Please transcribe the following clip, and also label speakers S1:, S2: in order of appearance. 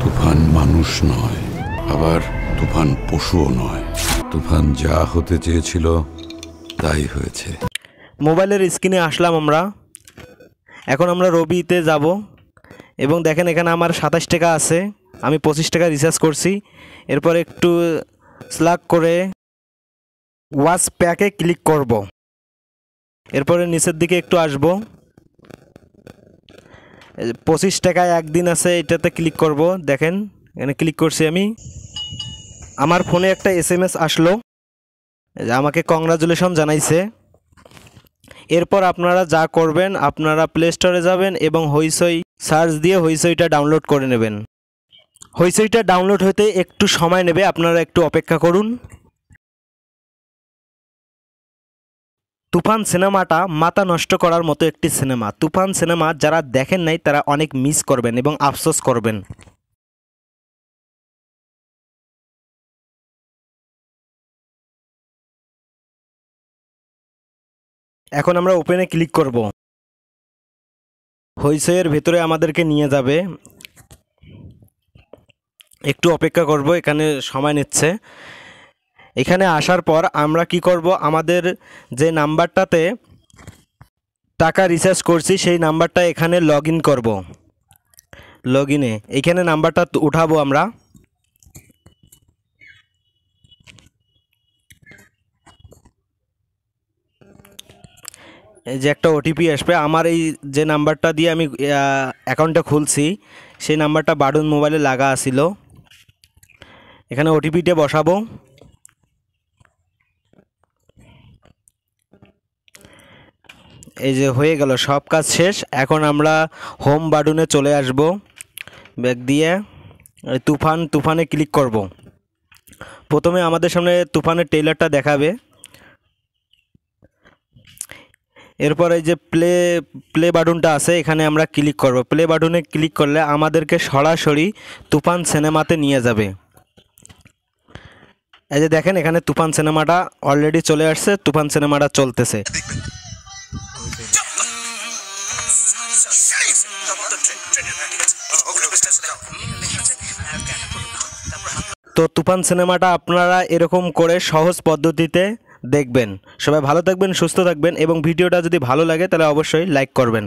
S1: তুফান মানুষ নয়, আবার তুফান পশুও নয়। তুফান যা হতে চেয়েছিল তাই হয়েছে।
S2: মোবাইলের স্ক্রিনে আসলাম আমরা। এখন আমরা রবিতে যাব এবং দেখেন এখানে আমার 27 টাকা আছে, আমি 25 টাকা রিচার্জ করছি। এরপর একটু স্লাগ করে ওয়াচ প্যাকে ক্লিক করব। এরপরে নিচের দিকে একটু আসব, 25 টাকায় একদিন আছে, এটাতে ক্লিক করব। দেখেন এখানে ক্লিক করছি আমি। আমার ফোনে একটা SMS আসলো, আমাকে কংগ্রাচুলেশন জানাইছে। এরপর আপনারা যা করবেন, আপনারা প্লে স্টোরে যাবেন এবং হইচই সার্চ দিয়ে হইচইটা ডাউনলোড করে নেবেন। হইচইটা ডাউনলোড হতে একটু সময় নেবে, আপনারা একটু অপেক্ষা করুন। তুফান সিনেমাটা মাথা নষ্ট করার মতো একটি সিনেমা। তুফান সিনেমা যারা দেখেন নাই তারা অনেক মিস করবেন এবং আফসোস করবেন। এখন আমরা ওপেনে ক্লিক করব। হইচইয়ের ভেতরে আমাদেরকে নিয়ে যাবে, একটু অপেক্ষা করব, এখানে সময় নিচ্ছে। এখানে আসার পর আমরা কি করব, আমাদের যে নাম্বারটাতে টাকা রিচার্জ করছি সেই নাম্বারটা এখানে লগ ইন করব। লগ ইনে এইখানে নাম্বারটা উঠাবো আমরা। এই যে একটা OTP আসবে, আমার এই যে নাম্বারটা দিয়ে আমি অ্যাকাউন্টটা খুলছি সেই নাম্বারটা বাডুন মোবাইলে লাগা আছিল। এখানে OTPটা বসাবো। এই যে হয়ে গেল, সব কাজ শেষ। এখন আমরা হোম বাটনে চলে আসব, ব্যাক দিয়ে তুফানে ক্লিক করব। প্রথমে আমাদের সামনে তুফানের ট্রেলারটা দেখাবে। এরপর এই যে প্লে বাটনটা আছে, এখানে আমরা ক্লিক করব। প্লে বাটনে ক্লিক করলে আমাদেরকে সরাসরি তুফান সিনেমাতে নিয়ে যাবে। এই যে দেখেন এখানে তুফান সিনেমাটা অলরেডি চলে আসছে, তুফান সিনেমাটা চলতেছে। তো তুফান সিনেমাটা আপনারা এরকম করে সহজ পদ্ধতিতে দেখবেন। সবাই ভালো থাকবেন, সুস্থ থাকবেন এবং ভিডিওটা যদি ভালো লাগে তাহলে অবশ্যই লাইক করবেন।